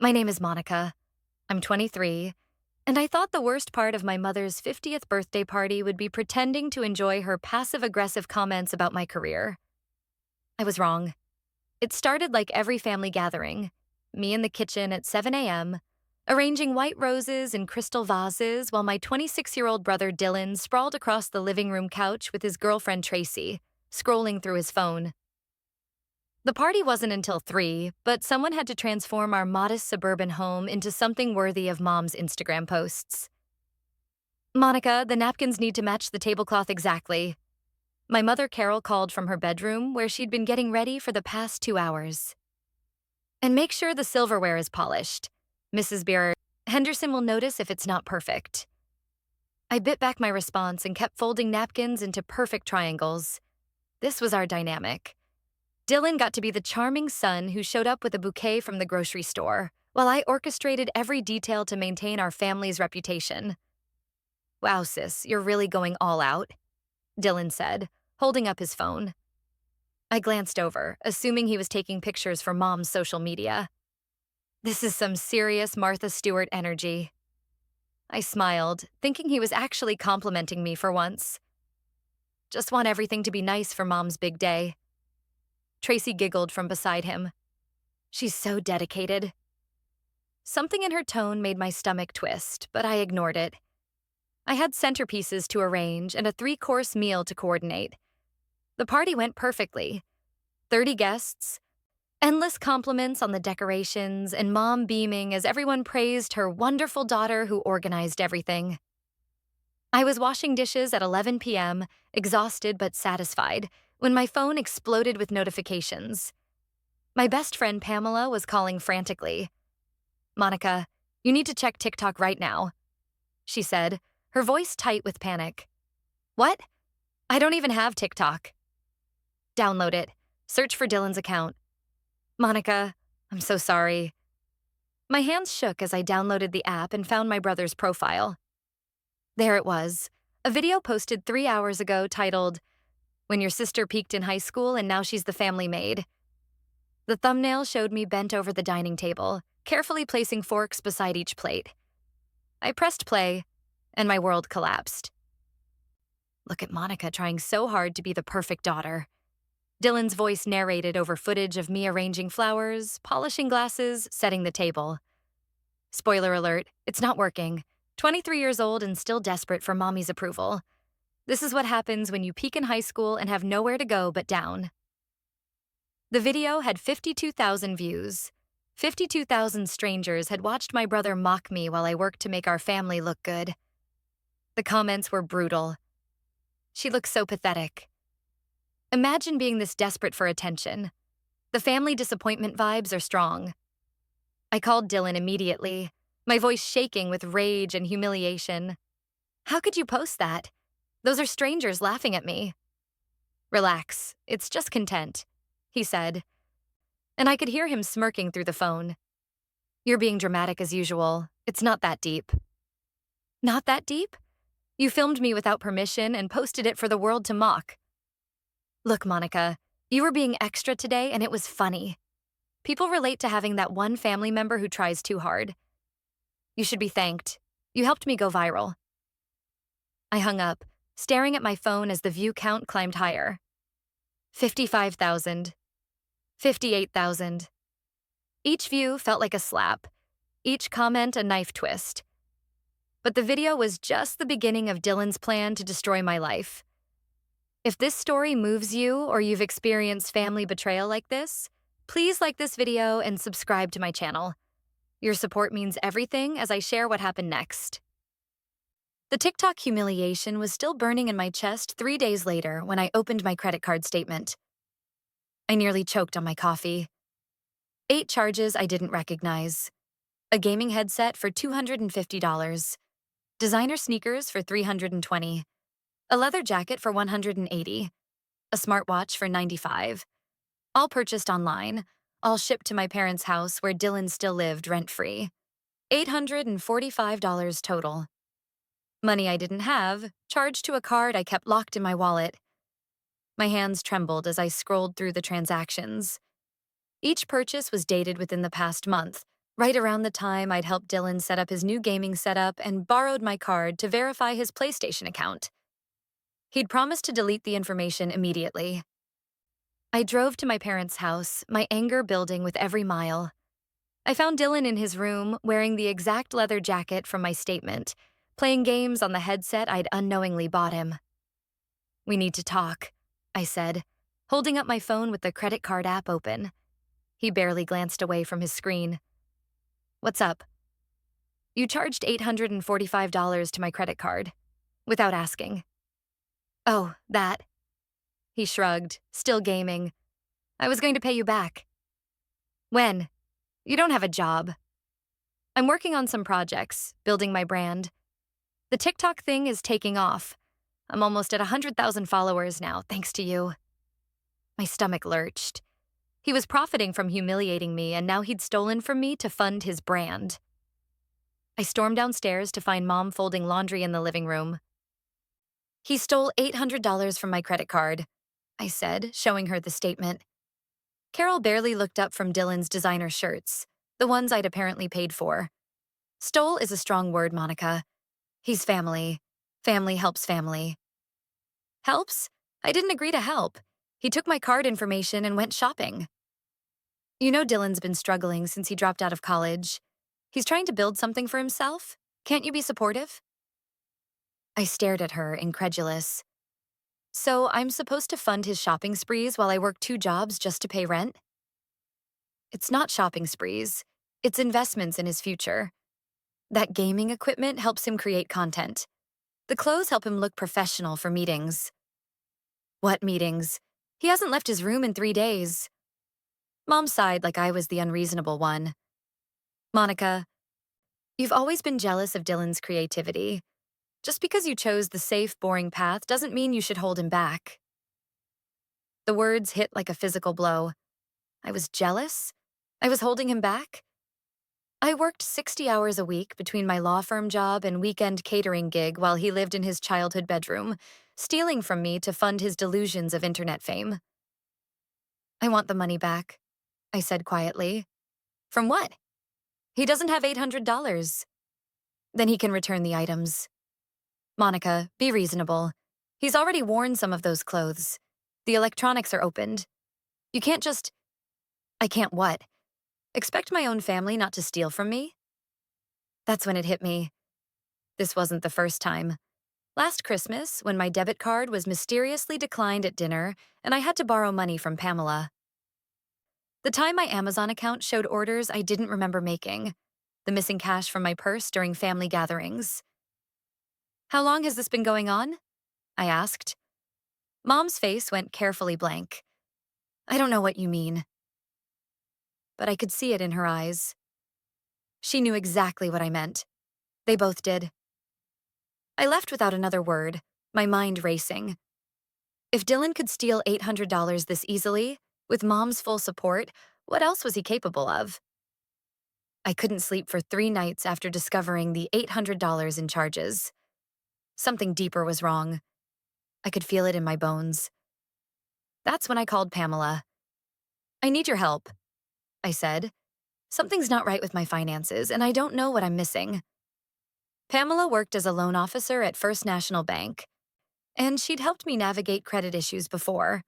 My name is Monica. I'm 23, and I thought the worst part of my mother's 50th birthday party would be pretending to enjoy her passive-aggressive comments about my career. I was wrong. It started like every family gathering, me in the kitchen at 7 a.m., arranging white roses in crystal vases while my 26-year-old brother Dillon sprawled across the living room couch with his girlfriend Tracy, scrolling through his phone. The party wasn't until 3, but someone had to transform our modest suburban home into something worthy of Mom's Instagram posts. Monica, the napkins need to match the tablecloth exactly. My mother Carol called from her bedroom where she'd been getting ready for the past 2 hours. And make sure the silverware is polished. Mrs. Beer, Henderson will notice if it's not perfect. I bit back my response and kept folding napkins into perfect triangles. This was our dynamic. Dillon got to be the charming son who showed up with a bouquet from the grocery store, while I orchestrated every detail to maintain our family's reputation. "Wow, sis, you're really going all out," Dillon said, holding up his phone. I glanced over, assuming he was taking pictures for Mom's social media. This is some serious Martha Stewart energy. I smiled, thinking he was actually complimenting me for once. Just want everything to be nice for Mom's big day. Tracy giggled from beside him. She's so dedicated. Something in her tone made my stomach twist, but I ignored it. I had centerpieces to arrange and a 3-course meal to coordinate. The party went perfectly. 30 guests, endless compliments on the decorations, and Mom beaming as everyone praised her wonderful daughter who organized everything. I was washing dishes at 11 p.m., exhausted but satisfied, when my phone exploded with notifications. My best friend Pamela was calling frantically. "Monica, you need to check TikTok right now," she said, her voice tight with panic. "What? I don't even have TikTok." "Download it. Search for Dillon's account." "Monica, I'm so sorry." My hands shook as I downloaded the app and found my brother's profile. There it was, a video posted 3 hours ago titled, "When your sister peaked in high school and now she's the family maid." The thumbnail showed me bent over the dining table, carefully placing forks beside each plate. I pressed play, and my world collapsed. Look at Monica trying so hard to be the perfect daughter. Dillon's voice narrated over footage of me arranging flowers, polishing glasses, setting the table. Spoiler alert, it's not working. 23 years old and still desperate for Mommy's approval. This is what happens when you peak in high school and have nowhere to go but down. The video had 52,000 views. 52,000 strangers had watched my brother mock me while I worked to make our family look good. The comments were brutal. "She looks so pathetic." Imagine being this desperate for attention. The family disappointment vibes are strong. I called Dillon immediately, my voice shaking with rage and humiliation. "How could you post that? Those are strangers laughing at me." "Relax, it's just content," he said, and I could hear him smirking through the phone. "You're being dramatic as usual. It's not that deep." "Not that deep? You filmed me without permission and posted it for the world to mock." "Look, Monica, you were being extra today and it was funny. People relate to having that one family member who tries too hard. You should be thanked. You helped me go viral." I hung up, staring at my phone as the view count climbed higher. 55,000. 58,000. Each view felt like a slap, each comment a knife twist. But the video was just the beginning of Dillon's plan to destroy my life. If this story moves you or you've experienced family betrayal like this, please like this video and subscribe to my channel. Your support means everything as I share what happened next. The TikTok humiliation was still burning in my chest 3 days later when I opened my credit card statement. I nearly choked on my coffee. 8 charges I didn't recognize. A gaming headset for $250. Designer sneakers for $320. A leather jacket for $180. A smartwatch for $95. All purchased online, all shipped to my parents' house where Dillon still lived rent-free. $845 total. Money I didn't have, charged to a card I kept locked in my wallet. My hands trembled as I scrolled through the transactions. Each purchase was dated within the past month, right around the time I'd helped Dillon set up his new gaming setup and borrowed my card to verify his PlayStation account. He'd promised to delete the information immediately. I drove to my parents' house, my anger building with every mile. I found Dillon in his room, wearing the exact leather jacket from my statement, playing games on the headset I'd unknowingly bought him. "We need to talk," I said, holding up my phone with the credit card app open. He barely glanced away from his screen. "What's up?" "You charged $845 to my credit card," without asking. "Oh, that." He shrugged, still gaming. "I was going to pay you back." "When? You don't have a job." "I'm working on some projects, building my brand. The TikTok thing is taking off. I'm almost at 100,000 followers now, thanks to you." My stomach lurched. He was profiting from humiliating me, and now he'd stolen from me to fund his brand. I stormed downstairs to find Mom folding laundry in the living room. "He stole $800 from my credit card," I said, showing her the statement. Carol barely looked up from Dillon's designer shirts, the ones I'd apparently paid for. "Stole is a strong word, Monica. He's family. Family helps family." "Helps? I didn't agree to help. He took my card information and went shopping." "You know Dillon's been struggling since he dropped out of college. He's trying to build something for himself. Can't you be supportive?" I stared at her, incredulous. "So I'm supposed to fund his shopping sprees while I work 2 jobs just to pay rent?" "It's not shopping sprees. It's investments in his future. That gaming equipment helps him create content. The clothes help him look professional for meetings." "What meetings? He hasn't left his room in 3 days." Mom sighed like I was the unreasonable one. "Monica, you've always been jealous of Dillon's creativity. Just because you chose the safe, boring path doesn't mean you should hold him back." The words hit like a physical blow. I was jealous? I was holding him back? I worked 60 hours a week between my law firm job and weekend catering gig while he lived in his childhood bedroom, stealing from me to fund his delusions of internet fame. "I want the money back," I said quietly. "From what?" "He doesn't have $800. "Then he can return the items." "Monica, be reasonable. He's already worn some of those clothes. The electronics are opened. You can't just—" "I can't what? Expect my own family not to steal from me?" That's when it hit me. This wasn't the first time. Last Christmas, when my debit card was mysteriously declined at dinner and I had to borrow money from Pamela. The time my Amazon account showed orders I didn't remember making. The missing cash from my purse during family gatherings. "How long has this been going on?" I asked. Mom's face went carefully blank. "I don't know what you mean." But I could see it in her eyes. She knew exactly what I meant. They both did. I left without another word, my mind racing. If Dillon could steal $800 this easily, with Mom's full support, what else was he capable of? I couldn't sleep for 3 nights after discovering the $800 in charges. Something deeper was wrong. I could feel it in my bones. That's when I called Pamela. "I need your help," I said. "Something's not right with my finances, and I don't know what I'm missing." Pamela worked as a loan officer at First National Bank, and she'd helped me navigate credit issues before.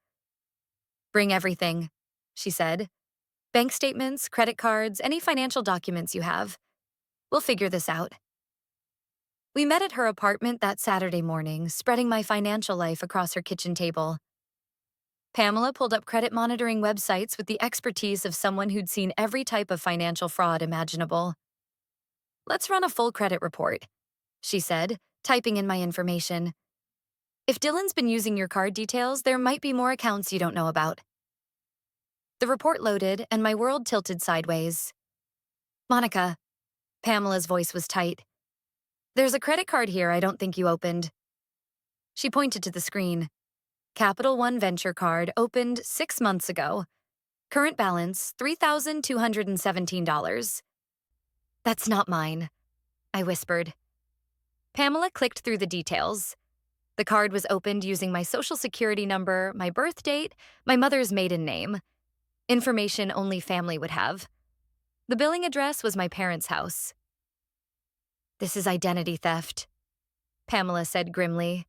"Bring everything," she said. "Bank statements, credit cards, any financial documents you have. We'll figure this out." We met at her apartment that Saturday morning, spreading my financial life across her kitchen table. Pamela pulled up credit monitoring websites with the expertise of someone who'd seen every type of financial fraud imaginable. "Let's run a full credit report," she said, typing in my information. "If Dillon's been using your card details, there might be more accounts you don't know about." The report loaded, and my world tilted sideways. "Monica," Pamela's voice was tight. "There's a credit card here I don't think you opened." She pointed to the screen. "Capital One Venture card opened 6 months ago. Current balance, $3,217. "That's not mine," I whispered. Pamela clicked through the details. The card was opened using my social security number, my birth date, my mother's maiden name. Information only family would have. The billing address was my parents' house. "This is identity theft," Pamela said grimly.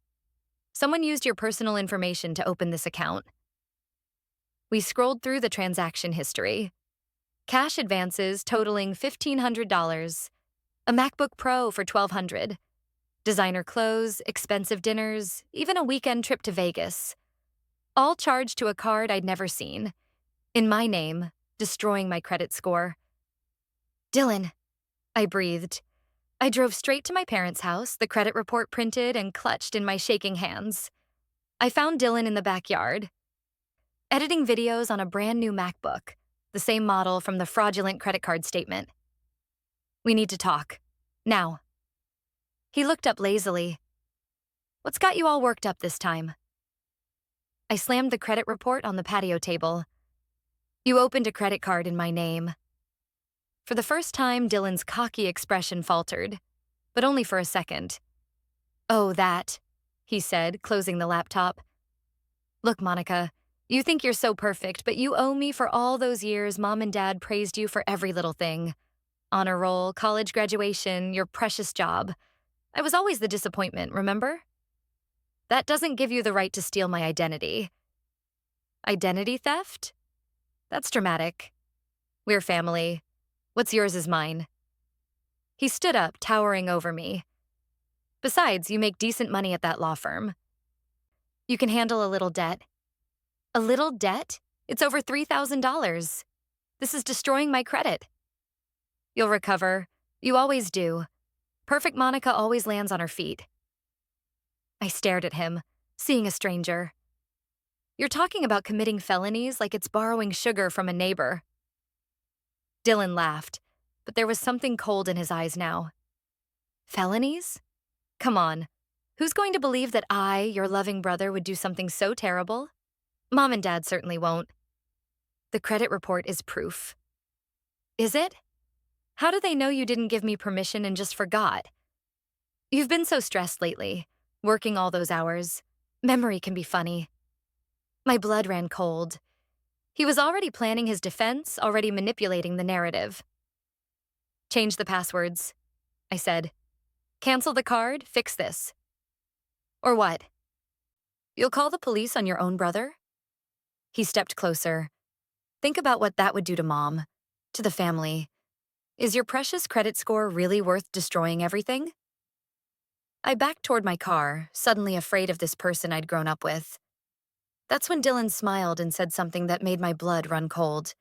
"Someone used your personal information to open this account." We scrolled through the transaction history. Cash advances totaling $1,500, a MacBook Pro for $1,200, designer clothes, expensive dinners, even a weekend trip to Vegas. All charged to a card I'd never seen. In my name, destroying my credit score. "Dillon," I breathed. I drove straight to my parents' house, the credit report printed and clutched in my shaking hands. I found Dillon in the backyard, editing videos on a brand new MacBook, the same model from the fraudulent credit card statement. "We need to talk. Now." He looked up lazily. "What's got you all worked up this time?" I slammed the credit report on the patio table. "You opened a credit card in my name." For the first time, Dillon's cocky expression faltered, but only for a second. "Oh, that," he said, closing the laptop. "Look, Monica, you think you're so perfect, but you owe me for all those years Mom and Dad praised you for every little thing. Honor roll, college graduation, your precious job. I was always the disappointment, remember? That doesn't give you the right to steal my identity." "Identity theft? That's dramatic. We're family. What's yours is mine." He stood up, towering over me. "Besides, you make decent money at that law firm. You can handle a little debt." "A little debt? It's over $3,000. This is destroying my credit." "You'll recover. You always do. Perfect Monica always lands on her feet." I stared at him, seeing a stranger. "You're talking about committing felonies like it's borrowing sugar from a neighbor." Dillon laughed, but there was something cold in his eyes now. "Felonies? Come on. Who's going to believe that I, your loving brother, would do something so terrible? Mom and Dad certainly won't. The credit report is proof." "Is it? How do they know you didn't give me permission and just forgot? You've been so stressed lately, working all those hours. Memory can be funny." My blood ran cold. He was already planning his defense, already manipulating the narrative. "Change the passwords," I said. "Cancel the card, fix this." "Or what? You'll call the police on your own brother?" He stepped closer. "Think about what that would do to Mom, to the family. Is your precious credit score really worth destroying everything?" I backed toward my car, suddenly afraid of this person I'd grown up with. That's when Dillon smiled and said something that made my blood run cold.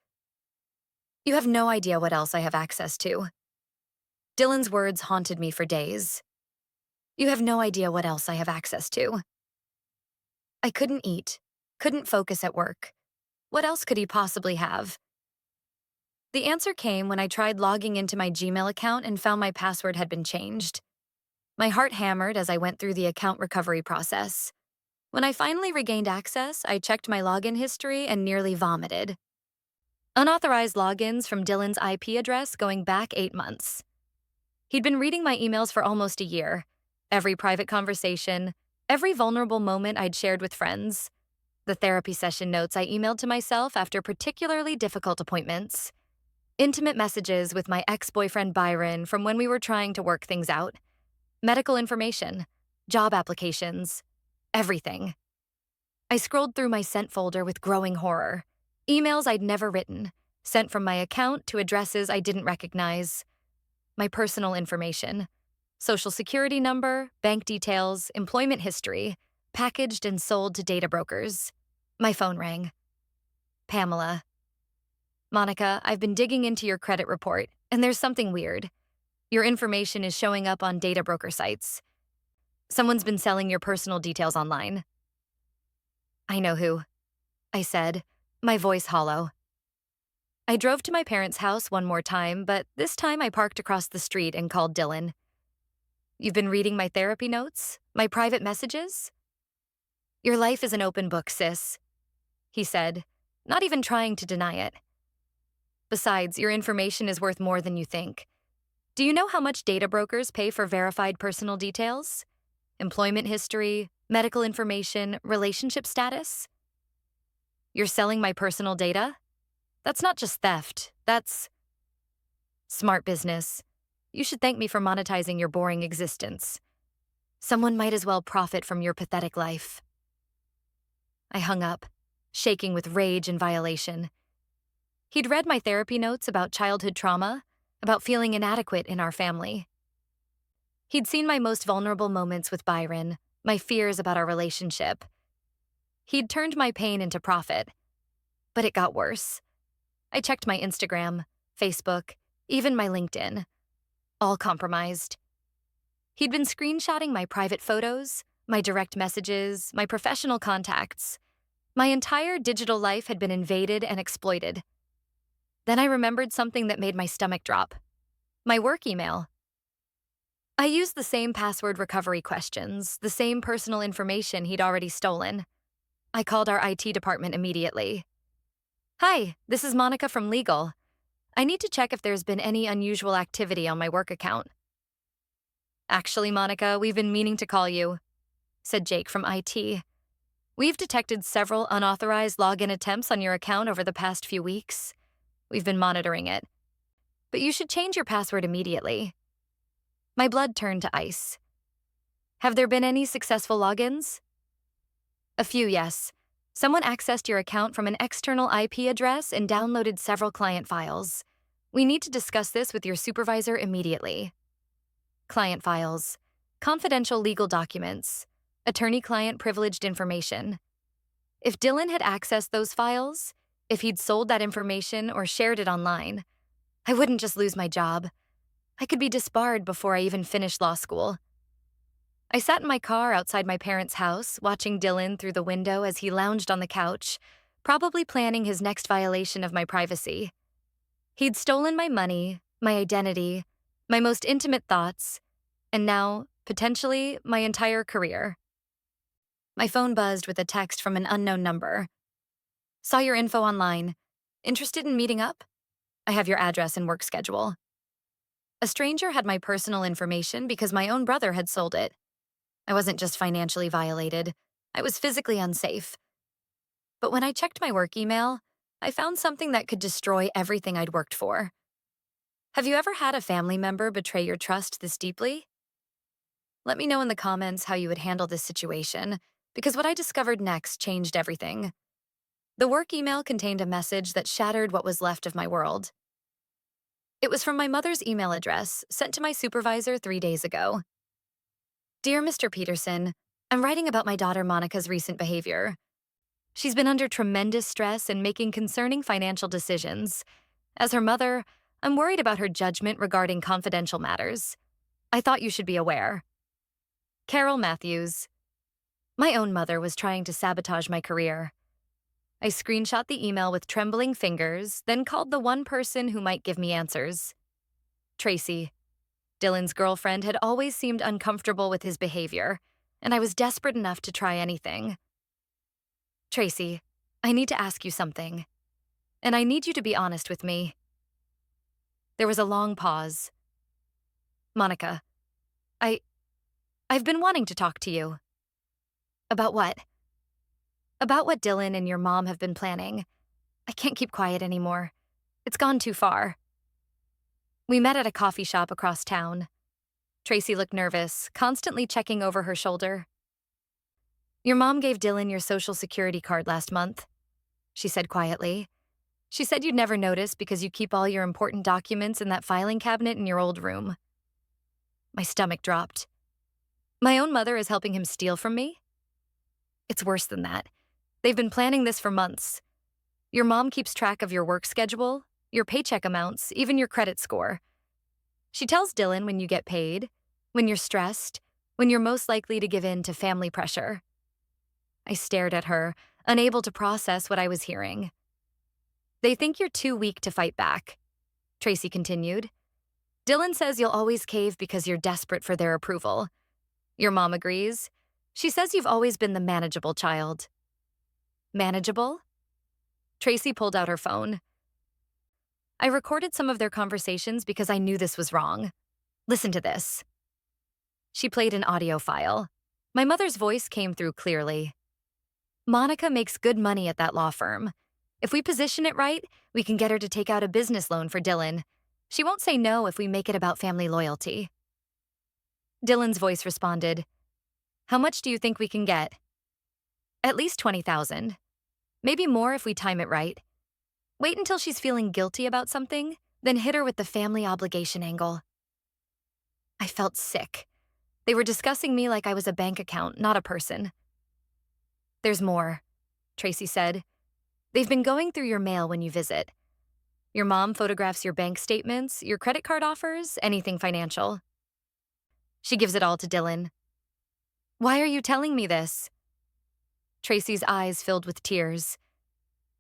"You have no idea what else I have access to." Dillon's words haunted me for days. "You have no idea what else I have access to." I couldn't eat, couldn't focus at work. What else could he possibly have? The answer came when I tried logging into my Gmail account and found my password had been changed. My heart hammered as I went through the account recovery process. When I finally regained access, I checked my login history and nearly vomited. Unauthorized logins from Dillon's IP address going back 8 months. He'd been reading my emails for almost a year. Every private conversation, every vulnerable moment I'd shared with friends. The therapy session notes I emailed to myself after particularly difficult appointments. Intimate messages with my ex-boyfriend Byron from when we were trying to work things out. Medical information, job applications, everything. I scrolled through my sent folder with growing horror. Emails I'd never written, sent from my account to addresses I didn't recognize. My personal information, social security number, bank details, employment history, packaged and sold to data brokers. My phone rang. "Pamela." "Monica, I've been digging into your credit report, and there's something weird. Your information is showing up on data broker sites. Someone's been selling your personal details online." "I know who," I said, my voice hollow. I drove to my parents' house one more time, but this time I parked across the street and called Dillon. "You've been reading my therapy notes? My private messages?" "Your life is an open book, sis," he said, not even trying to deny it. "Besides, your information is worth more than you think. Do you know how much data brokers pay for verified personal details? Employment history, medical information, relationship status? You're selling my personal data? That's not just theft, that's..." Smart business. You should thank me for monetizing your boring existence. Someone might as well profit from your pathetic life. I hung up, shaking with rage and violation. He'd read my therapy notes about childhood trauma, about feeling inadequate in our family. He'd seen my most vulnerable moments with Byron, my fears about our relationship. He'd turned my pain into profit. But it got worse. I checked my Instagram, Facebook, even my LinkedIn. All compromised. He'd been screenshotting my private photos, my direct messages, my professional contacts. My entire digital life had been invaded and exploited. Then I remembered something that made my stomach drop. My work email. I used the same password recovery questions, the same personal information he'd already stolen. I called our IT department immediately. Hi, this is Monica from Legal. I need to check if there's been any unusual activity on my work account. Actually, Monica, we've been meaning to call you, said Jake from IT. We've detected several unauthorized login attempts on your account over the past few weeks. We've been monitoring it. But you should change your password immediately. My blood turned to ice. Have there been any successful logins? A few, yes. Someone accessed your account from an external IP address and downloaded several client files. We need to discuss this with your supervisor immediately. Client files, confidential legal documents, attorney-client privileged information. If Dillon had accessed those files, if he'd sold that information or shared it online, I wouldn't just lose my job. I could be disbarred before I even finished law school. I sat in my car outside my parents' house, watching Dillon through the window as he lounged on the couch, probably planning his next violation of my privacy. He'd stolen my money, my identity, my most intimate thoughts, and now, potentially, my entire career. My phone buzzed with a text from an unknown number. Saw your info online. Interested in meeting up? I have your address and work schedule. A stranger had my personal information because my own brother had sold it. I wasn't just financially violated. I was physically unsafe. But when I checked my work email, I found something that could destroy everything I'd worked for. Have you ever had a family member betray your trust this deeply? Let me know in the comments how you would handle this situation, because what I discovered next changed everything. The work email contained a message that shattered what was left of my world. It was from my mother's email address, sent to my supervisor 3 days ago. Dear Mr. Peterson, I'm writing about my daughter Monica's recent behavior. She's been under tremendous stress and making concerning financial decisions. As her mother, I'm worried about her judgment regarding confidential matters. I thought you should be aware. Carol Matthews. My own mother was trying to sabotage my career. I screenshot the email with trembling fingers, then called the one person who might give me answers. Tracy. Dillon's girlfriend had always seemed uncomfortable with his behavior, and I was desperate enough to try anything. Tracy, I need to ask you something, and I need you to be honest with me. There was a long pause. Monica, I've been wanting to talk to you. About what? About what Dillon and your mom have been planning. I can't keep quiet anymore. It's gone too far. We met at a coffee shop across town. Tracy looked nervous, constantly checking over her shoulder. Your mom gave Dillon your social security card last month, she said quietly. She said you'd never notice because you keep all your important documents in that filing cabinet in your old room. My stomach dropped. My own mother is helping him steal from me? It's worse than that. They've been planning this for months. Your mom keeps track of your work schedule, your paycheck amounts, even your credit score. She tells Dillon when you get paid, when you're stressed, when you're most likely to give in to family pressure. I stared at her, unable to process what I was hearing. They think you're too weak to fight back, Tracy continued. Dillon says you'll always cave because you're desperate for their approval. Your mom agrees. She says you've always been the manageable child. Manageable? Tracy pulled out her phone. I recorded some of their conversations because I knew this was wrong. Listen to this. She played an audio file. My mother's voice came through clearly. Monica makes good money at that law firm. If we position it right, we can get her to take out a business loan for Dillon. She won't say no if we make it about family loyalty. Dillon's voice responded, "How much do you think we can get?" "At least 20,000. Maybe more if we time it right. Wait until she's feeling guilty about something, then hit her with the family obligation angle." I felt sick. They were discussing me like I was a bank account, not a person. "There's more," Tracy said. "They've been going through your mail when you visit. Your mom photographs your bank statements, your credit card offers, anything financial. She gives it all to Dillon." "Why are you telling me this?" Tracy's eyes filled with tears.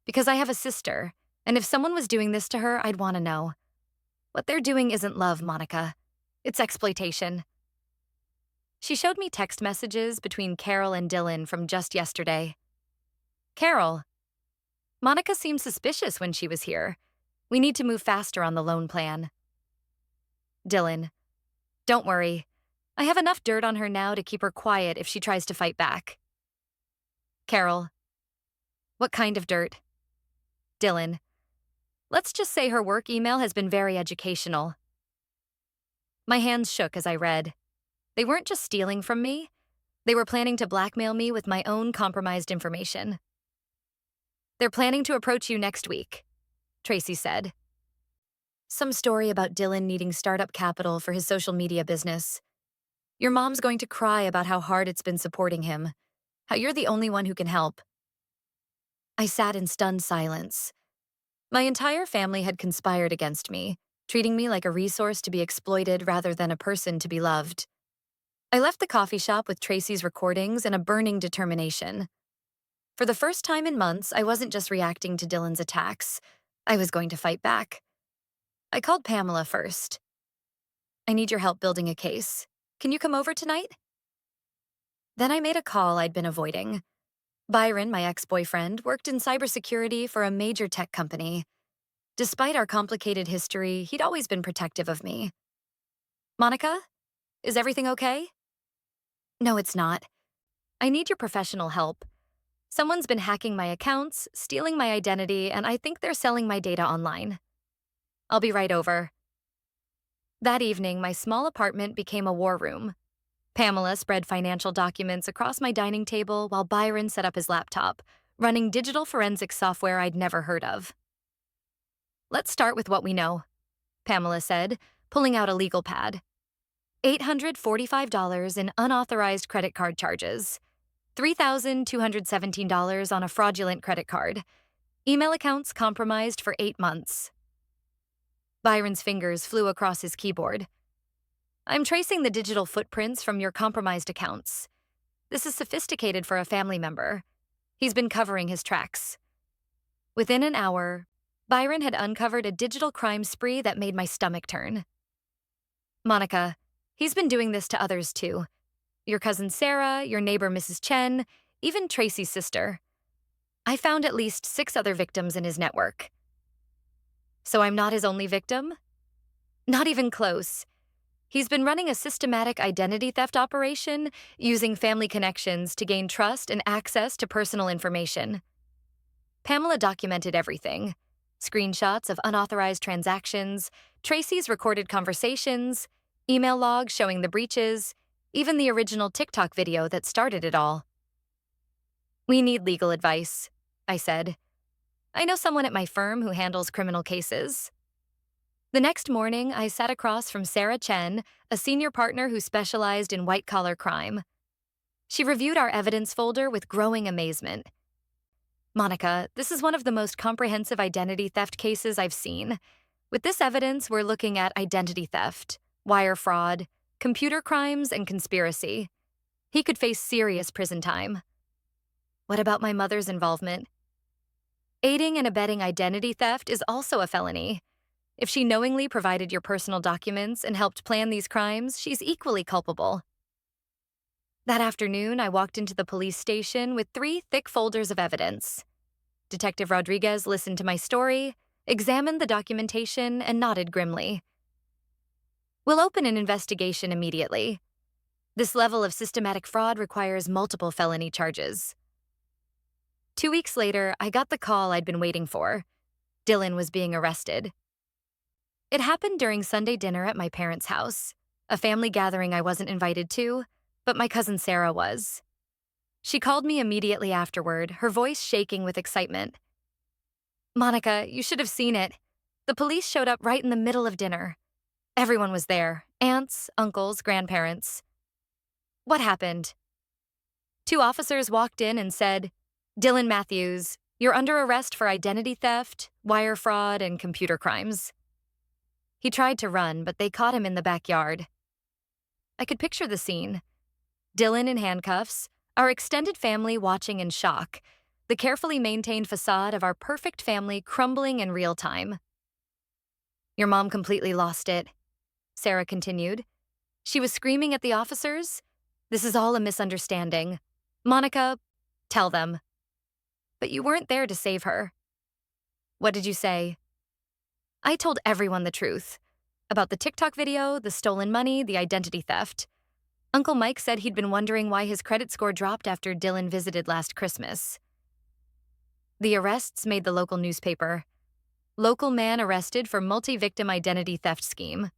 "Because I have a sister, and if someone was doing this to her, I'd want to know. What they're doing isn't love, Monica. It's exploitation." She showed me text messages between Carol and Dillon from just yesterday. "Carol, Monica seemed suspicious when she was here. We need to move faster on the loan plan." Dillon, "Don't worry. I have enough dirt on her now to keep her quiet if she tries to fight back." Carol, "What kind of dirt?" Dillon, "Let's just say her work email has been very educational." My hands shook as I read. They weren't just stealing from me. They were planning to blackmail me with my own compromised information. "They're planning to approach you next week," Tracy said. "Some story about Dillon needing startup capital for his social media business. Your mom's going to cry about how hard it's been supporting him, how you're the only one who can help." I sat in stunned silence. My entire family had conspired against me, treating me like a resource to be exploited rather than a person to be loved. I left the coffee shop with Tracy's recordings and a burning determination. For the first time in months, I wasn't just reacting to Dillon's attacks. I was going to fight back. I called Pamela first. "I need your help building a case. Can you come over tonight?" Then I made a call I'd been avoiding. Byron, my ex-boyfriend, worked in cybersecurity for a major tech company. Despite our complicated history, he'd always been protective of me. "Monica, is everything okay?" "No, it's not. I need your professional help. Someone's been hacking my accounts, stealing my identity, and I think they're selling my data online." "I'll be right over." That evening, my small apartment became a war room. Pamela spread financial documents across my dining table while Byron set up his laptop, running digital forensic software I'd never heard of. "Let's start with what we know," Pamela said, pulling out a legal pad. $845 in unauthorized credit card charges. $3,217 on a fraudulent credit card. Email accounts compromised for 8 months. Byron's fingers flew across his keyboard. "I'm tracing the digital footprints from your compromised accounts. This is sophisticated for a family member. He's been covering his tracks." Within an hour, Byron had uncovered a digital crime spree that made my stomach turn. "Monica, he's been doing this to others too. Your cousin Sarah, your neighbor Mrs. Chen, even Tracy's sister. I found at least 6 other victims in his network." "So I'm not his only victim?" "Not even close. He's been running a systematic identity theft operation, using family connections to gain trust and access to personal information." Pamela documented everything. Screenshots of unauthorized transactions, Tracy's recorded conversations, email logs showing the breaches, even the original TikTok video that started it all. "We need legal advice," I said. "I know someone at my firm who handles criminal cases." The next morning, I sat across from Sarah Chen, a senior partner who specialized in white-collar crime. She reviewed our evidence folder with growing amazement. "Monica, this is one of the most comprehensive identity theft cases I've seen. With this evidence, we're looking at identity theft, wire fraud, computer crimes, and conspiracy. He could face serious prison time." "What about my mother's involvement?" "Aiding and abetting identity theft is also a felony. If she knowingly provided your personal documents and helped plan these crimes, she's equally culpable." That afternoon, I walked into the police station with 3 thick folders of evidence. Detective Rodriguez listened to my story, examined the documentation, and nodded grimly. "We'll open an investigation immediately. This level of systematic fraud requires multiple felony charges." 2 weeks later, I got the call I'd been waiting for. Dillon was being arrested. It happened during Sunday dinner at my parents' house, a family gathering I wasn't invited to, but my cousin Sarah was. She called me immediately afterward, her voice shaking with excitement. Monica, you should have seen it. The police showed up right in the middle of dinner. Everyone was there, aunts, uncles, grandparents. What happened? Two officers walked in and said, Dillon Matthews, you're under arrest for identity theft, wire fraud, and computer crimes. He tried to run, but they caught him in the backyard. I could picture the scene. Dillon in handcuffs, our extended family watching in shock, the carefully maintained facade of our perfect family crumbling in real time. Your mom completely lost it, Sarah continued. She was screaming at the officers. This is all a misunderstanding. Monica, tell them. But you weren't there to save her. What did you say? I told everyone the truth. About the TikTok video, the stolen money, the identity theft. Uncle Mike said he'd been wondering why his credit score dropped after Dillon visited last Christmas. The arrests made the local newspaper. Local man arrested for multi-victim identity theft scheme.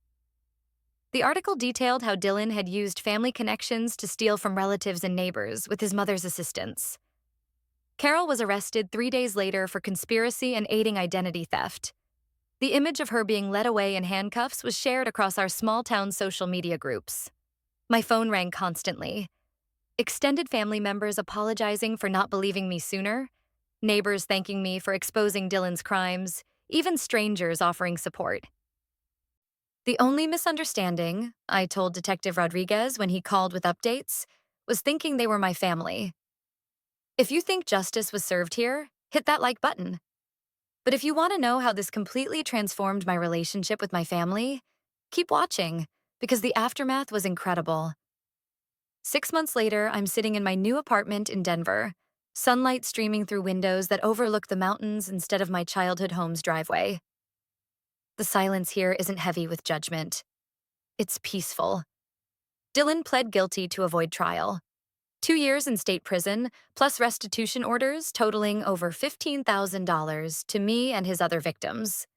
The article detailed how Dillon had used family connections to steal from relatives and neighbors with his mother's assistance. Carol was arrested 3 days later for conspiracy and aiding identity theft. The image of her being led away in handcuffs was shared across our small-town social media groups. My phone rang constantly. Extended family members apologizing for not believing me sooner, neighbors thanking me for exposing Dillon's crimes, even strangers offering support. The only misunderstanding, I told Detective Rodriguez when he called with updates, was thinking they were my family. If you think justice was served here, hit that like button. But if you want to know how this completely transformed my relationship with my family, keep watching, because the aftermath was incredible. 6 months later, I'm sitting in my new apartment in Denver, sunlight streaming through windows that overlook the mountains instead of my childhood home's driveway. The silence here isn't heavy with judgment. It's peaceful. Dillon pled guilty to avoid trial. 2 years in state prison, plus restitution orders totaling over $15,000 to me and his other victims.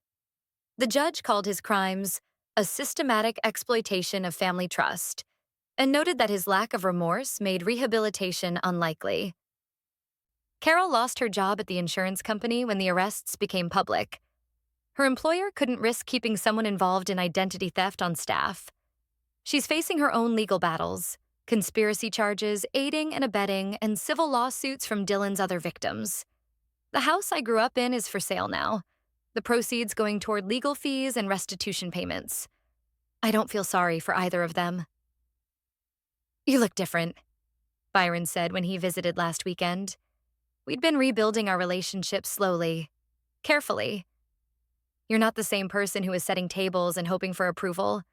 The judge called his crimes a systematic exploitation of family trust and noted that his lack of remorse made rehabilitation unlikely. Carol lost her job at the insurance company when the arrests became public. Her employer couldn't risk keeping someone involved in identity theft on staff. She's facing her own legal battles, conspiracy charges, aiding and abetting, and civil lawsuits from Dillon's other victims. The house I grew up in is for sale now, the proceeds going toward legal fees and restitution payments. I don't feel sorry for either of them. You look different, Byron said when he visited last weekend. We'd been rebuilding our relationship slowly, carefully. You're not the same person who was setting tables and hoping for approval.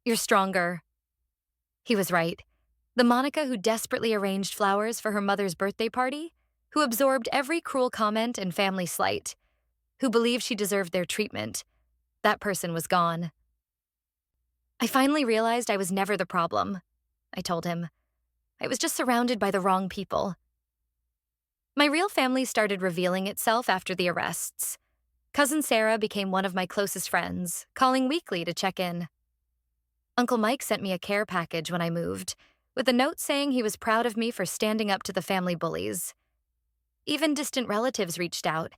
You're stronger. He was right. The Monica who desperately arranged flowers for her mother's birthday party, who absorbed every cruel comment and family slight, who believed she deserved their treatment, that person was gone. I finally realized I was never the problem, I told him. I was just surrounded by the wrong people. My real family started revealing itself after the arrests. Cousin Sarah became one of my closest friends, calling weekly to check in. Uncle Mike sent me a care package when I moved, with a note saying he was proud of me for standing up to the family bullies. Even distant relatives reached out,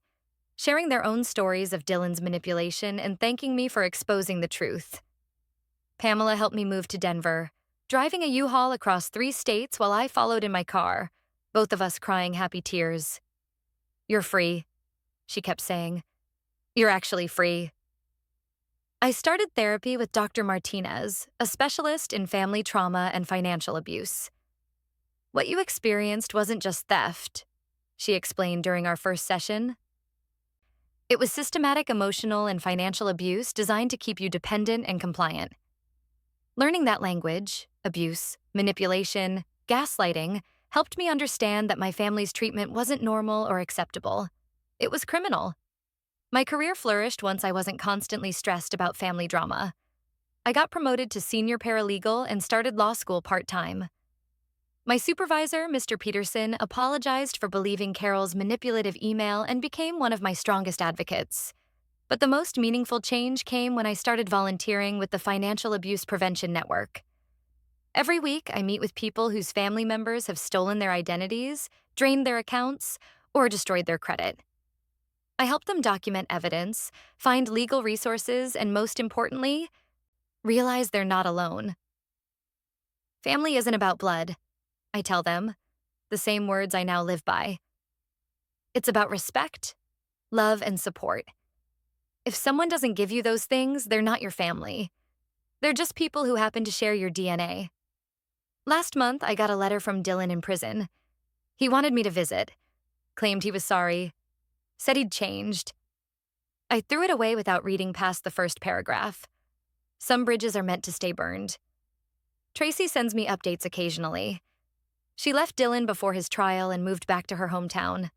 sharing their own stories of Dillon's manipulation and thanking me for exposing the truth. Pamela helped me move to Denver, driving a U-Haul across 3 states while I followed in my car, both of us crying happy tears. You're free, she kept saying. You're actually free. I started therapy with Dr. Martinez, a specialist in family trauma and financial abuse. What you experienced wasn't just theft, she explained during our first session. It was systematic emotional and financial abuse designed to keep you dependent and compliant. Learning that language, abuse, manipulation, gaslighting, helped me understand that my family's treatment wasn't normal or acceptable. It was criminal. My career flourished once I wasn't constantly stressed about family drama. I got promoted to senior paralegal and started law school part-time. My supervisor, Mr. Peterson, apologized for believing Carol's manipulative email and became one of my strongest advocates. But the most meaningful change came when I started volunteering with the Financial Abuse Prevention Network. Every week, I meet with people whose family members have stolen their identities, drained their accounts, or destroyed their credit. I help them document evidence, find legal resources, and most importantly, realize they're not alone. Family isn't about blood, I tell them, the same words I now live by. It's about respect, love, and support. If someone doesn't give you those things, they're not your family. They're just people who happen to share your DNA. Last month, I got a letter from Dillon in prison. He wanted me to visit, claimed he was sorry, said he'd changed. I threw it away without reading past the first paragraph. Some bridges are meant to stay burned. Tracy sends me updates occasionally. She left Dillon before his trial and moved back to her hometown.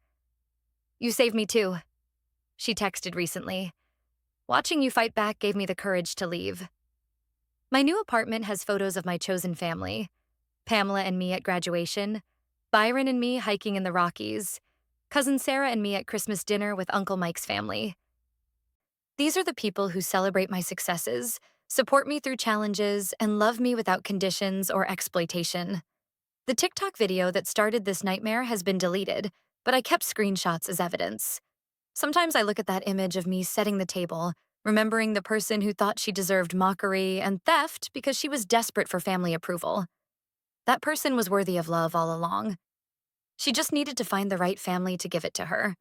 "You saved me too," she texted recently. "Watching you fight back gave me the courage to leave." My new apartment has photos of my chosen family: Pamela and me at graduation, Byron and me hiking in the Rockies, Cousin Sarah and me at Christmas dinner with Uncle Mike's family. These are the people who celebrate my successes, support me through challenges, and love me without conditions or exploitation. The TikTok video that started this nightmare has been deleted, but I kept screenshots as evidence. Sometimes I look at that image of me setting the table, remembering the person who thought she deserved mockery and theft because she was desperate for family approval. That person was worthy of love all along. She just needed to find the right family to give it to her.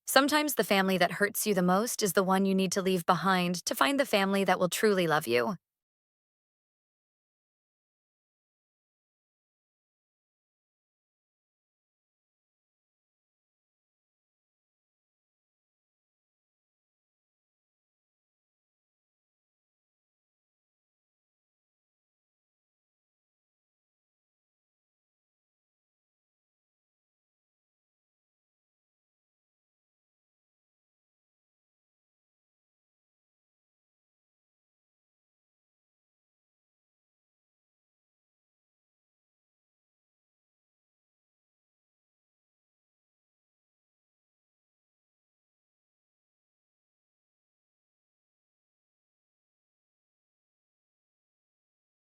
Sometimes the family that hurts you the most is the one you need to leave behind to find the family that will truly love you.